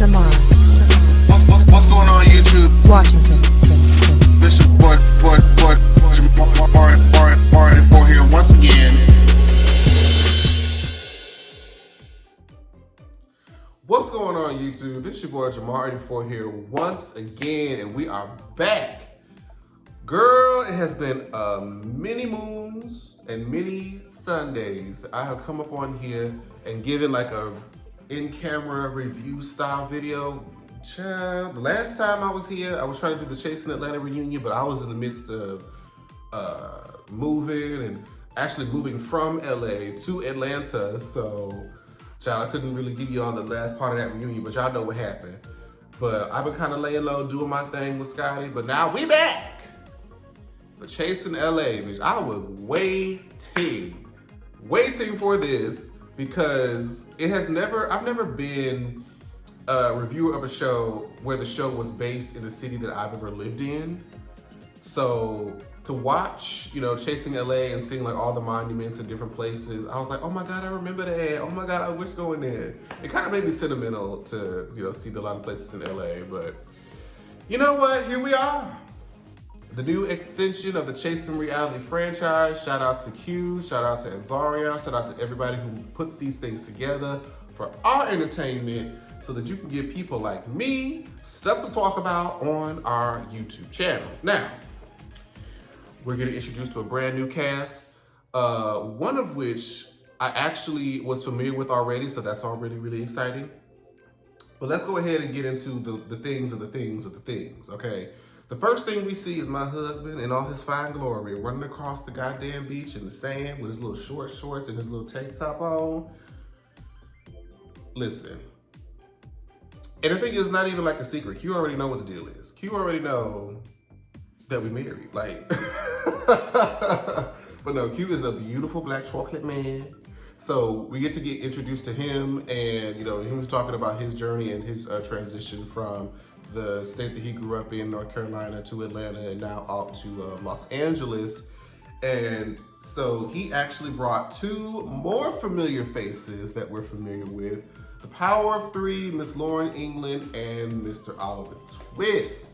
Jamar. What's going on YouTube? Washington. This is Jamar 84 here once again. What's going on YouTube? This is your boy Jamar 84 here once again, and we are back. Girl, it has been many moons and many Sundays I have come up on here and given like a in-camera review style video. Child, the last time I was here, I was trying to do the Chasing Atlanta reunion, but I was in the midst of moving and actually moving from LA to Atlanta. So, child, I couldn't really give you all the last part of that reunion, but y'all know what happened. But I've been kind of laying low, doing my thing with Scotty, but now we back for Chasing LA, bitch. I was waiting for this because I've never been a reviewer of a show where the show was based in a city that I've ever lived in. So to watch, Chasing LA and seeing like all the monuments in different places, I was like, oh my God, I remember that. Oh my God, I wish going there. It kind of made me sentimental to, see a lot of places in LA, but you know what? Here we are. The new extension of the Chasing reality franchise. Shout out to Q, shout out to Anzaria, shout out to everybody who puts these things together for our entertainment so that you can give people like me stuff to talk about on our YouTube channels. Now, we're getting introduced to a brand new cast, one of which I actually was familiar with already, so that's already really exciting. But let's go ahead and get into the things of the things, okay? The first thing we see is my husband in all his fine glory running across the goddamn beach in the sand with his little short shorts and his little tank top on. Listen. And I think it's not even like a secret. Q already know what the deal is. Q already know that we married. Like, but no, Q is a beautiful black chocolate man. So we get to get introduced to him and, him talking about his journey and his transition from the state that he grew up in, North Carolina, to Atlanta, and now out to Los Angeles. And so he actually brought two more familiar faces that we're familiar with. The Power of Three, Miss Lauren England, and Mr. Oliver Twist.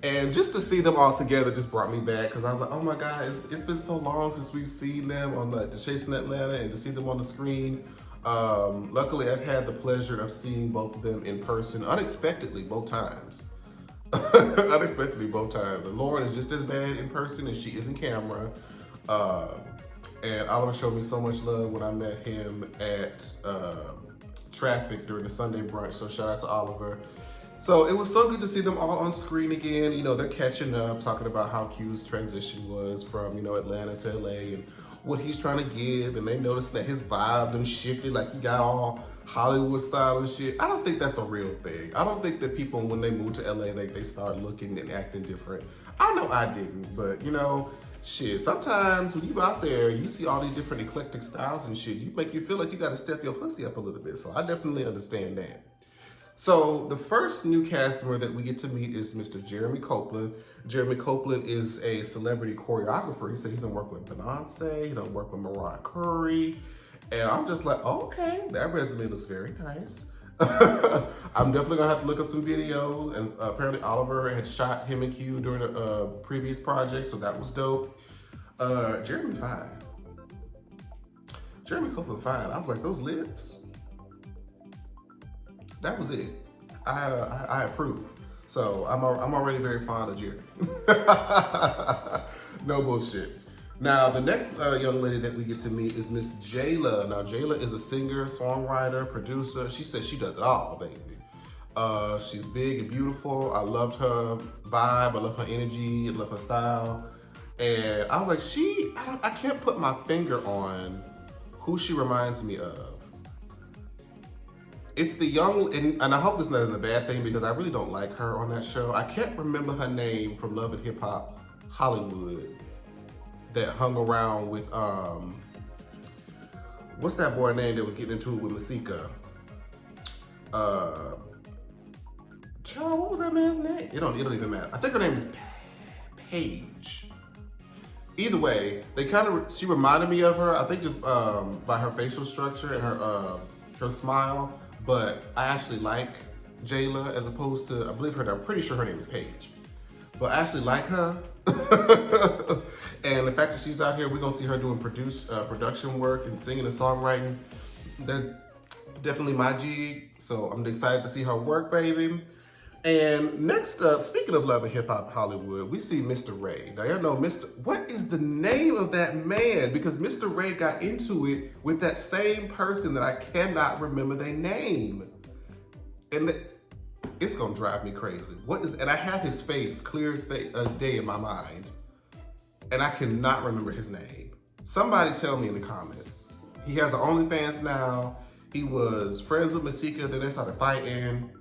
And just to see them all together just brought me back because I was like, oh my God, it's been so long since we've seen them on the Chasing Atlanta and to see them on the screen. Luckily, I've had the pleasure of seeing both of them in person unexpectedly both times. Unexpectedly both times. And Lauren is just as bad in person as she is in camera. And Oliver showed me so much love when I met him at Traffic during the Sunday brunch. So shout out to Oliver. So it was so good to see them all on screen again. They're catching up, talking about how Q's transition was from, Atlanta to LA and what he's trying to give. And they noticed that his vibe done shifted, like he got all Hollywood style and shit. I don't think that's a real thing. I don't think that people, when they move to LA, they start looking and acting different. I know I didn't, but shit, sometimes when you out there, you see all these different eclectic styles and shit, you make you feel like you gotta step your pussy up a little bit. So I definitely understand that. So the first new cast member that we get to meet is Mr. Jeremy Copeland. Jeremy Copeland is a celebrity choreographer. He said he done work with Beyonce, he done work with Mariah Carey. And I'm just like, okay, that resume looks very nice. I'm definitely gonna have to look up some videos. And apparently Oliver had shot him and Q during a previous project, so that was dope. Jeremy fine. Jeremy Copeland fine. I was like, those lips. That was it. I approve. So I'm already very fond of Jeremy. No bullshit. Now, the next young lady that we get to meet is Miss Jayla. Now, Jayla is a singer, songwriter, producer. She says she does it all, baby. She's big and beautiful. I loved her vibe. I love her energy. I love her style. And I was like, I can't put my finger on who she reminds me of. It's the young, and I hope this isn't a bad thing because I really don't like her on that show. I can't remember her name from Love and Hip Hop Hollywood that hung around with, what's that boy name that was getting into it with Masika? Child, what was that man's name? It don't even matter. I think her name is Paige. Either way, she reminded me of her, I think just by her facial structure and her smile, but I actually like Jayla as opposed to, I'm pretty sure her name is Paige. But I actually like her. And the fact that she's out here, we're gonna see her doing production work and singing and songwriting. That's definitely my jig. So I'm excited to see her work, baby. And next up, speaking of Love and Hip Hop Hollywood, we see Mr. Ray. Now y'all know what is the name of that man? Because Mr. Ray got into it with that same person that I cannot remember their name. And it's gonna drive me crazy. And I have his face clear as day in my mind. And I cannot remember his name. Somebody tell me in the comments. He has an OnlyFans now. He was friends with Masika, then they started fighting.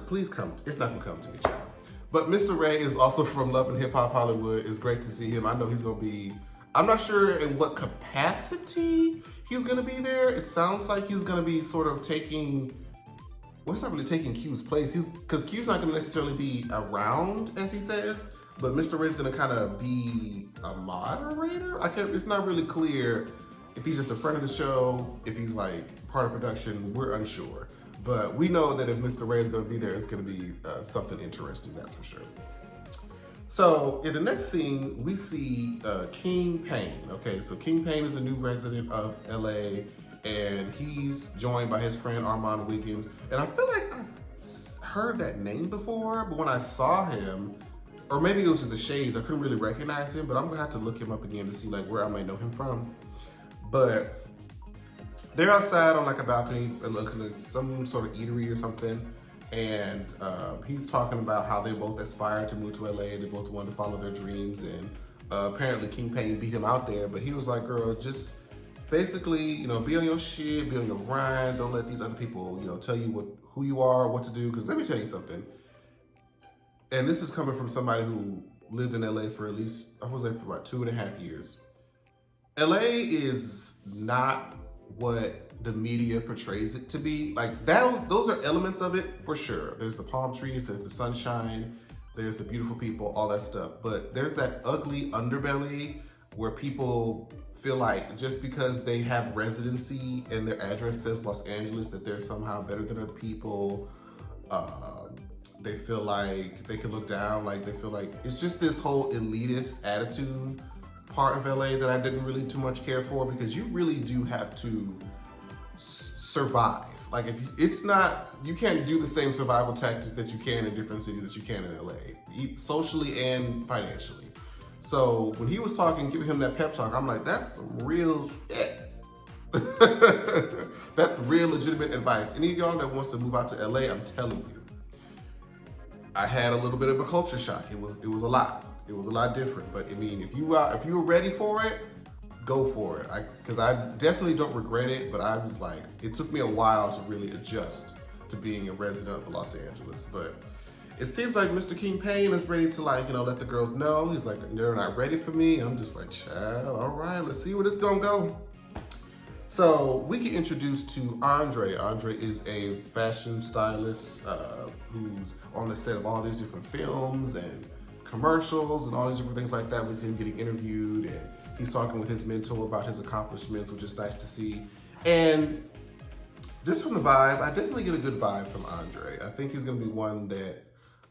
Please come. It's not gonna come to me, child. But Mr. Ray is also from Love and Hip Hop Hollywood. It's great to see him. I know he's gonna be, I'm not sure in what capacity he's gonna be there. It sounds like he's gonna be sort of taking, well, it's not really taking Q's place. Because Q's not gonna necessarily be around, as he says, but Mr. Ray's gonna kind of be a moderator. It's not really clear if he's just a friend of the show, if he's like part of production, we're unsure. But we know that if Mr. Ray is gonna be there, it's gonna be something interesting, that's for sure. So in the next scene, we see King Payne. Okay, so King Payne is a new resident of LA, and he's joined by his friend Armand Wiggins. And I feel like I've heard that name before, but when I saw him, or maybe it was just the shades, I couldn't really recognize him, but I'm gonna have to look him up again to see like where I might know him from. But they're outside on like a balcony, looking at some sort of eatery or something. And he's talking about how they both aspired to move to LA. They both wanted to follow their dreams. And apparently King Payne beat him out there, but he was like, girl, just basically, you know, be on your shit, be on your grind. Don't let these other people, you know, tell you who you are, what to do. Because let me tell you something. And this is coming from somebody who lived in LA for at least, I was there for about 2.5 years. LA is not what the media portrays it to be. Like those are elements of it for sure. There's the palm trees, there's the sunshine, there's the beautiful people, all that stuff. But there's that ugly underbelly where people feel like just because they have residency and their address says Los Angeles, that they're somehow better than other people. They feel like they can look down, like they feel like it's just this whole elitist attitude part of LA that I didn't really too much care for, because you really do have to survive. Like you can't do the same survival tactics that you can in different cities that you can in LA, socially and financially. So when he was talking, giving him that pep talk, I'm like, that's some real shit. That's real legitimate advice. Any of y'all that wants to move out to LA, I'm telling you, I had a little bit of a culture shock. It was a lot. It was a lot different. But I mean, if you were ready for it, go for it. Because I definitely don't regret it, but I was like, it took me a while to really adjust to being a resident of Los Angeles. But it seems like Mr. King Payne is ready to like, you know, let the girls know. He's like, they're not ready for me. I'm just like, child, all right, let's see where this gonna go. So we get introduced to Andre. Andre is a fashion stylist who's on the set of all these different films and commercials and all these different things like that. We see him getting interviewed, and he's talking with his mentor about his accomplishments, which is nice to see. And just from the vibe, I definitely get a good vibe from Andre. I think he's gonna be one that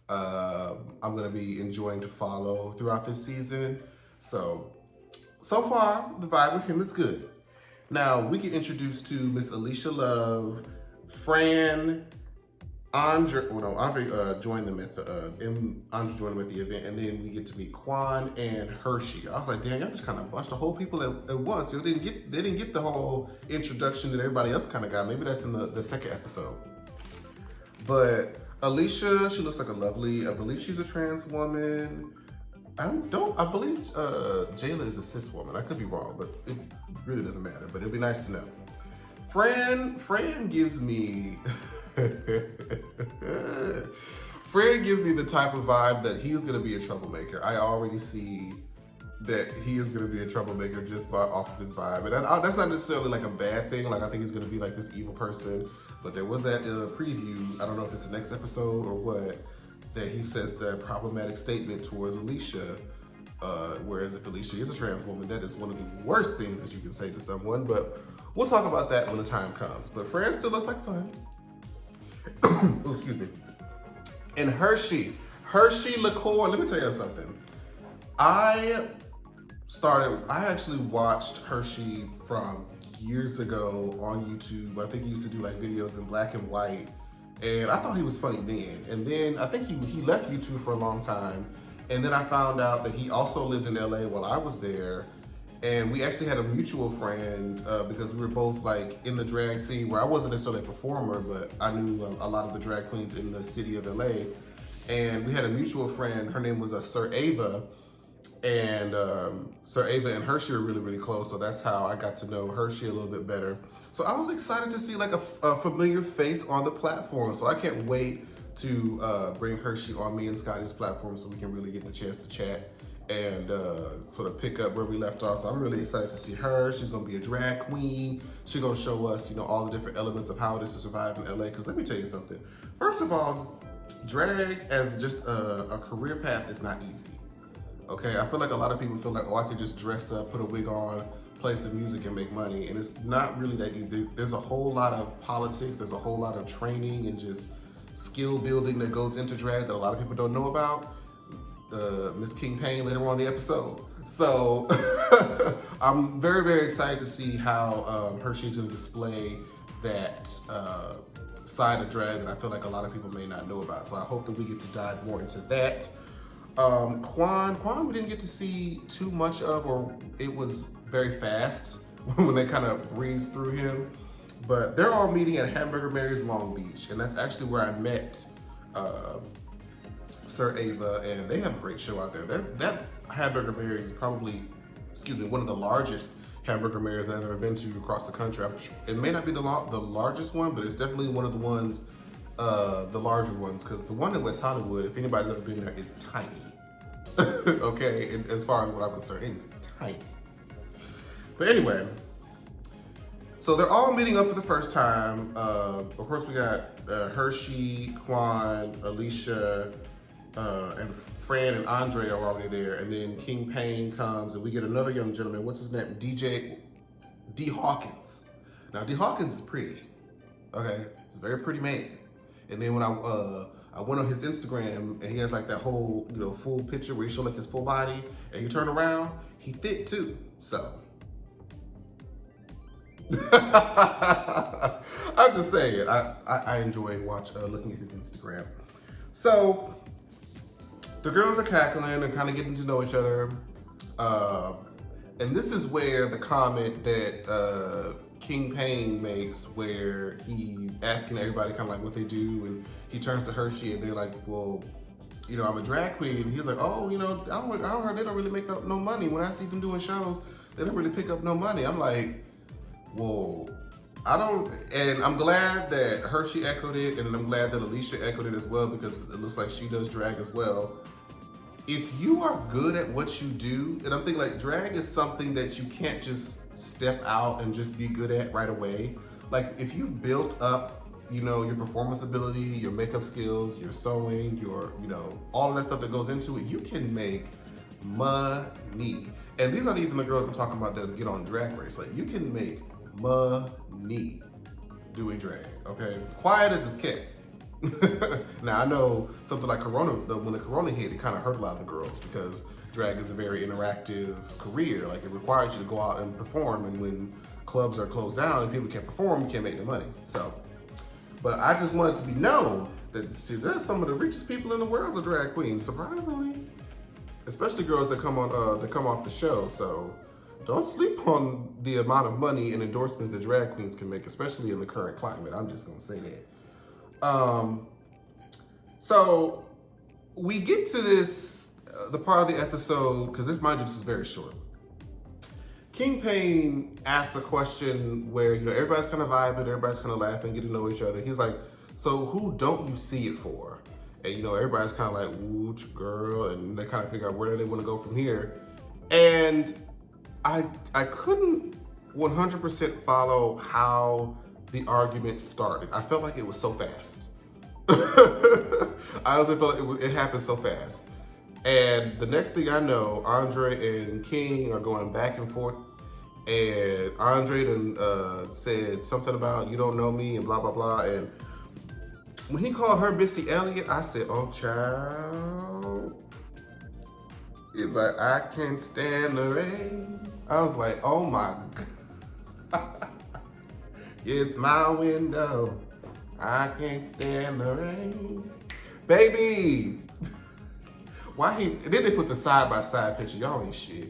I'm gonna be enjoying to follow throughout this season. So far, the vibe with him is good. Now, we get introduced to Miss Alicia Love, Fran, Andre joined them at Andre joined them at the event, and then we get to meet Quan and Hershey. I was like, damn, y'all just kind of bunched the whole people at once. So they didn't get the whole introduction that everybody else kind of got. Maybe that's in the second episode. But Alicia, she looks like I believe she's a trans woman. I believe Jayla is a cis woman. I could be wrong, but it really doesn't matter. But it'd be nice to know. Fran gives me the type of vibe that he's gonna be a troublemaker. I already see that he is gonna be a troublemaker just off of his vibe. And that's not necessarily like a bad thing. Like I think he's gonna be like this evil person. But there was that preview, I don't know if it's the next episode or what, that he says that problematic statement towards Alicia, whereas if Alicia is a trans woman, that is one of the worst things that you can say to someone, but we'll talk about that when the time comes. But Fran still looks like fun. Oh, excuse me. And Hershey liqueur. Let me tell you something. I actually watched Hershey from years ago on YouTube. I think he used to do like videos in black and white. And I thought he was funny then. And then I think he left YouTube for a long time. And then I found out that he also lived in LA while I was there. And we actually had a mutual friend because we were both like in the drag scene where I wasn't necessarily a performer, but I knew a lot of the drag queens in the city of LA. And we had a mutual friend, her name was Sir Ava. And Sir Ava and Hershey are really, really close. So that's how I got to know Hershey a little bit better. So I was excited to see like a familiar face on the platform. So I can't wait to bring Hershey on me and Scotty's platform so we can really get the chance to chat and sort of pick up where we left off. So I'm really excited to see her. She's gonna be a drag queen. She's gonna show us, you know, all the different elements of how it is to survive in LA. Because let me tell you something. First of all, drag as just a career path is not easy. Okay, I feel like a lot of people feel like, oh, I could just dress up, put a wig on, play some music and make money. And it's not really that easy. There's a whole lot of politics, there's a whole lot of training and just skill building that goes into drag that a lot of people don't know about. Miss King Payne later on in the episode. So I'm very, very excited to see how Hershey's gonna display that side of drag that I feel like a lot of people may not know about. So I hope that we get to dive more into that. Quan we didn't get to see too much of, or it was very fast when they kind of breezed through him. But they're all meeting at Hamburger Mary's Long Beach, and that's actually where I met Sir Ava, and they have a great show out there. That Hamburger Mary's is probably, one of the largest Hamburger Mary's I've ever been to across the country. It may not be the largest one, but it's definitely one of the ones, the larger ones, because the one in West Hollywood, if anybody's ever been there, is tiny. Okay, and as far as what I'm concerned, it is tiny. But anyway, so they're all meeting up for the first time. Of course, we got Hershey, Quan, Alicia, and Fran and Andre are already there. And then King Payne comes, and we get another young gentleman. What's his name? D. Hawkins. Now, D. Hawkins is pretty. Okay, he's a very pretty man. And then when I went on his Instagram, and he has like that whole, full picture where he shows like his full body, and you turn around, he thick too. So I'm just saying, I enjoy looking at his Instagram. So the girls are cackling and kind of getting to know each other. And this is where the comment that King Payne makes, where he asking everybody kind of like what they do, and he turns to Hershey and they're like, well, I'm a drag queen. And he's like, oh, I don't heard they don't really make up no money. When I see them doing shows, they don't really pick up no money. I'm like, well, I don't, and I'm glad that Hershey echoed it, and I'm glad that Alicia echoed it as well, because it looks like she does drag as well. If you are good at what you do, and I'm thinking like drag is something that you can't just step out and just be good at right away. Like if you've built up, your performance ability, your makeup skills, your sewing, your, all of that stuff that goes into it, you can make money. And these aren't even the girls I'm talking about that get on Drag Race. Like you can make money doing drag, okay? Quiet as it's kept. Now I know something like Corona, when the Corona hit, it kind of hurt a lot of the girls because drag is a very interactive career. Like it requires you to go out and perform, and when clubs are closed down and people can't perform, you can't make no money. So, but I just wanted to be known that there's some of the richest people in the world are drag queens, surprisingly. Especially girls that come off the show. So don't sleep on the amount of money and endorsements that drag queens can make, especially in the current climate. I'm just gonna say that. So we get to this, the part of the episode, because this is very short. King Payne asks a question where, everybody's kind of vibing, everybody's kind of laughing, getting to know each other. He's like, so who don't you see it for? And, everybody's kind of like, ooh, girl, and they kind of figure out where they want to go from here. And I couldn't 100% follow how the argument started. I felt like it was so fast. I honestly felt like it happened so fast. And the next thing I know, Andre and King are going back and forth. And Andre said something about, you don't know me, and blah, blah, blah. And when he called her Missy Elliott, I said, oh, child. It's like, I can't stand the rain. I was like, oh my God. It's my window. I can't stand the rain. Baby. Then they put the side-by-side picture. Y'all ain't shit.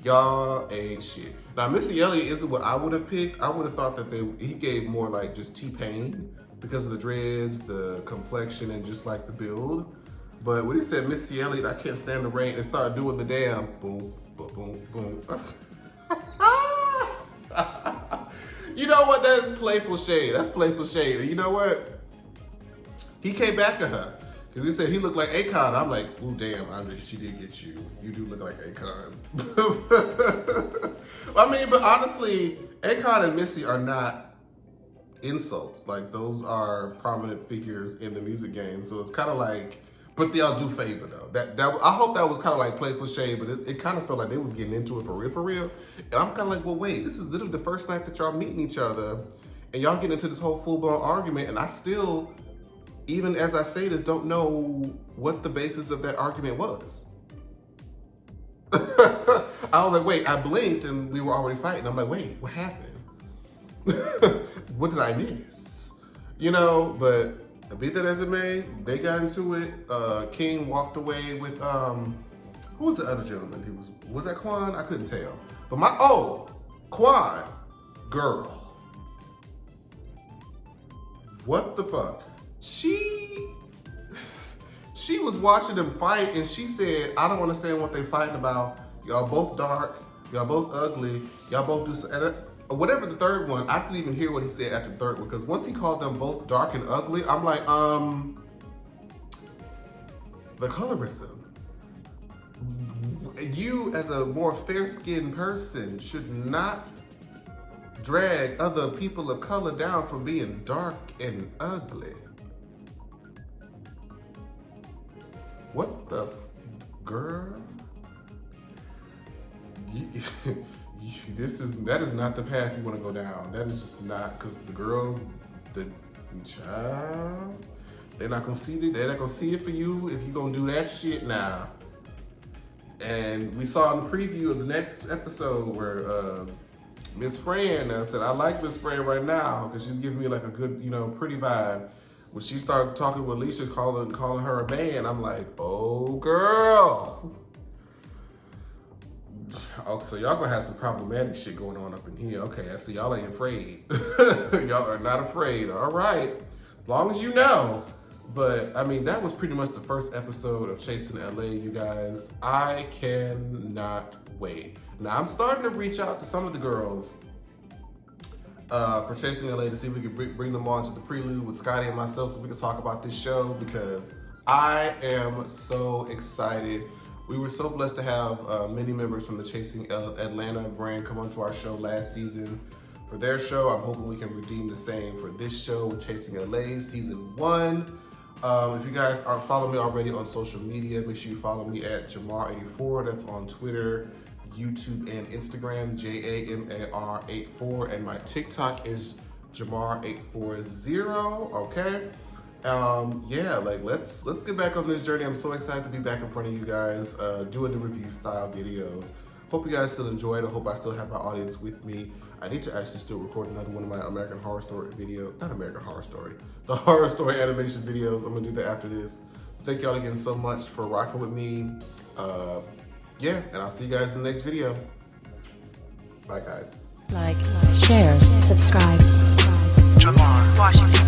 Y'all ain't shit. Now, Missy Elliott isn't what I would have picked. I would have thought that he gave more like just T-Pain because of the dreads, the complexion, and just like the build. But when he said Missy Elliott, I can't stand the rain, and started doing the damn boom, boom, boom, boom. You know what? That's playful shade. That's playful shade. And you know what? He came back to her. Because he said he looked like Akon. I'm like, oh, damn, Andre, she did get you. You do look like Akon. I mean, but honestly, Akon and Missy are not insults. Like, those are prominent figures in the music game. So it's kind of like, but they'll do favor, though. I hope that was kind of like playful shade, but it kind of felt like they was getting into it for real. And I'm kind of like, well, wait, this is literally the first night that y'all meeting each other, and y'all getting into this whole full-blown argument, and I still, even as I say this, don't know what the basis of that argument was. I was like, wait, I blinked and we were already fighting. I'm like, wait, what happened? What did I miss? You know, but be that as it may, they got into it. King walked away with, who was the other gentleman? Was that Quan? I couldn't tell. But Quan, girl. What the fuck? She was watching them fight and she said, I don't understand what they fighting about. Y'all both dark, y'all both ugly, y'all both do, whatever the third one, I couldn't even hear what he said after the third one, because once he called them both dark and ugly, I'm like, the colorism. You, as a more fair-skinned person, should not drag other people of color down for being dark and ugly. What the girl? That is not the path you want to go down. That is just not, because the girls, the child, they're not gonna see it. They're not gonna see it for you if you gonna do that shit now. And we saw in the preview of the next episode where Miss Fran said, I like Miss Fran right now because she's giving me like a good, pretty vibe. When she started talking with Alicia, calling her a man, I'm like, oh girl. Oh, so y'all gonna have some problematic shit going on up in here. Okay, I see y'all ain't afraid. Y'all are not afraid. All right, as long as you know. But I mean, that was pretty much the first episode of Chasing LA, you guys. I cannot wait. Now I'm starting to reach out to some of the girls for Chasing LA to see if we can bring them on to the prelude with Scotty and myself so we can talk about this show, because I am so excited. We were so blessed to have many members from the Chasing Atlanta brand come onto our show last season for their show. I'm hoping we can redeem the same for this show, Chasing LA Season 1. If you guys aren't following me already on social media, make sure you follow me at Jamar84. That's on Twitter, YouTube, and Instagram, JAMAR84. And my TikTok is Jamar840, okay? Yeah, like let's get back on this journey. I'm so excited to be back in front of you guys, doing the review style videos. Hope you guys still enjoy it. I hope I still have my audience with me. I need to actually still record another one of my American Horror Story videos. Not American Horror Story, the Horror Story animation videos. I'm gonna do that after this. Thank y'all again so much for rocking with me. Yeah, and I'll see you guys in the next video. Bye, guys. Like, share, subscribe. Jamar, Washington.